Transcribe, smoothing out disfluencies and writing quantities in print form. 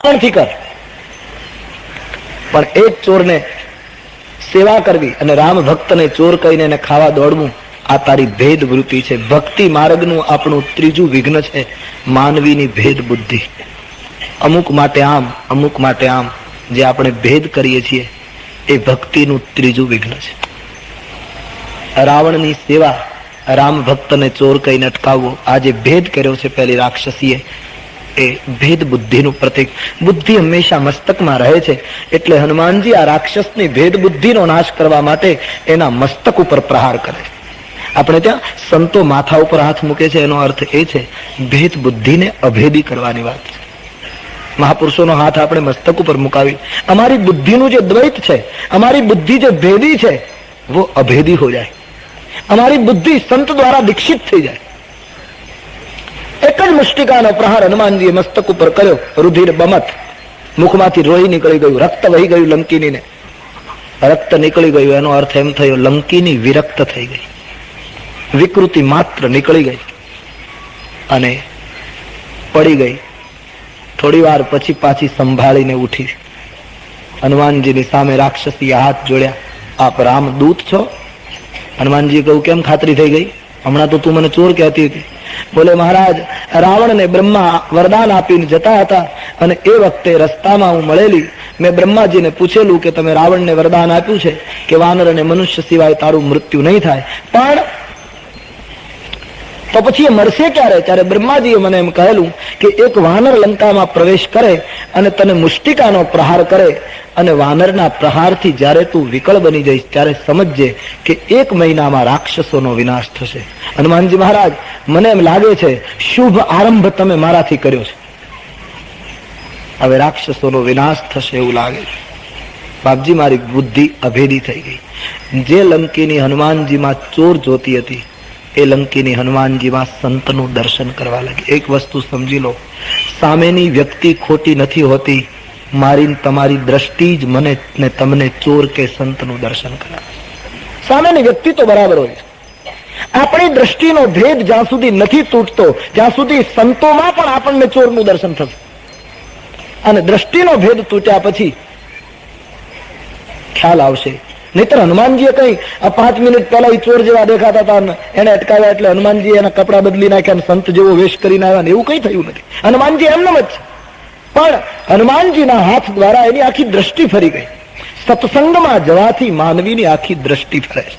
થી કર, પણ એ જ ચોરને સેવા કરવી અને રામ ભક્તને ચોર કહીને એને ખાવા દોડવું, આ તારી ભેદ વૃત્તિ છે. ભક્તિ માર્ગનું આપણું ત્રીજું વિઘ્ન છે માનવીની ભેદ બુદ્ધિ. અમુક માટે આમ, અમુક માટે આમ, જે આપણે ભેદ કરીએ છીએ એ ભક્તિનું ત્રીજું વિઘ્ન છે. રાવણની સેવા, રામ ભક્તને ચોર કહીને અટકાવવો, આ જે ભેદ કર્યો છે પહેલી રાક્ષસીએ, એ ભેદ બુદ્ધિનું પ્રતીક. બુદ્ધિ હંમેશા મસ્તકમાં રહે છે, એટલે હનુમાનજી આ રાક્ષસની ભેદ બુદ્ધિનો નાશ કરવા માટે એના મસ્તક ઉપર પ્રહાર કરે. આપણે ત્યાં સંતો માથા ઉપર હાથ મૂકે છે, એનો અર્થ એ છે ભેદ બુદ્ધિને અભેદી કરવાની વાત છે. મહાપુરુષોનો હાથ આપણે મસ્તક ઉપર મુકાવી, અમારી બુદ્ધિનું જે દ્વૈત છે, અમારી બુદ્ધિ જે ભેદી છે, वो અભેદી હો જાય. અમારી બુદ્ધિ સંત દ્વારા દીક્ષિત થઈ જાય. એક જ મુષ્ટિકાનો પ્રહાર હનુમાનજીએ મસ્તક ઉપર કર્યો, રુધિર બમત, મુખમાંથી રોહી નીકળી ગયું, રક્ત વહી ગયું લંકીનીને. રક્ત નીકળી ગયું એનો અર્થ એમ થયો લંકીની વિરક્ત થઈ ગઈ, વિકૃતિ માત્ર નીકળી ગઈ અને પડી ગઈ. થોડી વાર પછી પાછી સંભાળીને ઉઠી. હનુમાનજીની સામે રાક્ષસીએ હાથ જોડ્યા, આપ રામદૂત છો? હનુમાનજીએ કહ્યું, કેમ ખાતરી થઈ ગઈ? હમણાં તો તું મને ચોર કહેતી હતી. બોલે, મહારાજ, રાવણને બ્રહ્મા વરદાન આપીને જતા હતા અને એ વખતે રસ્તામાં હું મળેલી. મેં બ્રહ્માજીને પૂછેલું કે તમે રાવણને વરદાન આપ્યું છે કે વાનર અને મનુષ્ય સિવાય તારું મૃત્યુ નહીં થાય, પણ તો પછી એ મરશે ક્યારે? ત્યારે બ્રહ્માજીએ મને એમ કહેલું કે એક વાનર લંકામાં પ્રવેશ કરે અને તને મુષ્ટિકાનો પ્રહાર કરે અને વાનરના પ્રહારથી જ્યારે તું વિકળ બની જઈશ ત્યારે સમજજે કે 1 મહિનામાં રાક્ષસોનો વિનાશ થશે. હનુમાનજી મહારાજ, મને એમ લાગે છે શુભ આરંભ તમે મારાથી કર્યો છે, હવે રાક્ષસોનો વિનાશ થશે એવું લાગે છે. બાપજી, મારી બુદ્ધિ અભેદી થઈ ગઈ. જે લંકીની હનુમાનજીમાં ચોર જોતી હતી એ લંકીની હનુમાનજીમાં સંતનું દર્શન કરવા લાગી. એક વસ્તુ સમજી લો, સામેની વ્યક્તિ ખોટી નથી હોતી, મારી તમારી દ્રષ્ટિ જ મને ને તમને ચોર કે સંતનું દર્શન કરાવે. સામેની વ્યક્તિ તો બરાબર હોય, આપણી દ્રષ્ટિનો ભેદ જ્યાં સુધી નથી તૂટતો ત્યાં સુધી સંતોમાં પણ આપણને ચોરનું દર્શન થશે. અને દ્રષ્ટિનો ભેદ તૂટ્યા પછી ખ્યાલ આવશે. નહીતર હનુમાનજીએ કઈ 5 મિનિટ પહેલા ચોર જેવા દેખાતા હતા, એને અટકાવ્યા એટલે હનુમાનજી એના કપડા બદલી નાખ્યા, સંત જેવો વેશ કરીને આવ્યા, એવું કઈ થયું નથી. હનુમાનજી એમનેમ જ છે, પણ હનુમાનજીના હાથ દ્વારા એની આખી દ્રષ્ટિ ફરી ગઈ. સત્સંગમાં જવાથી માનવીની આખી દ્રષ્ટિ ફરે છે.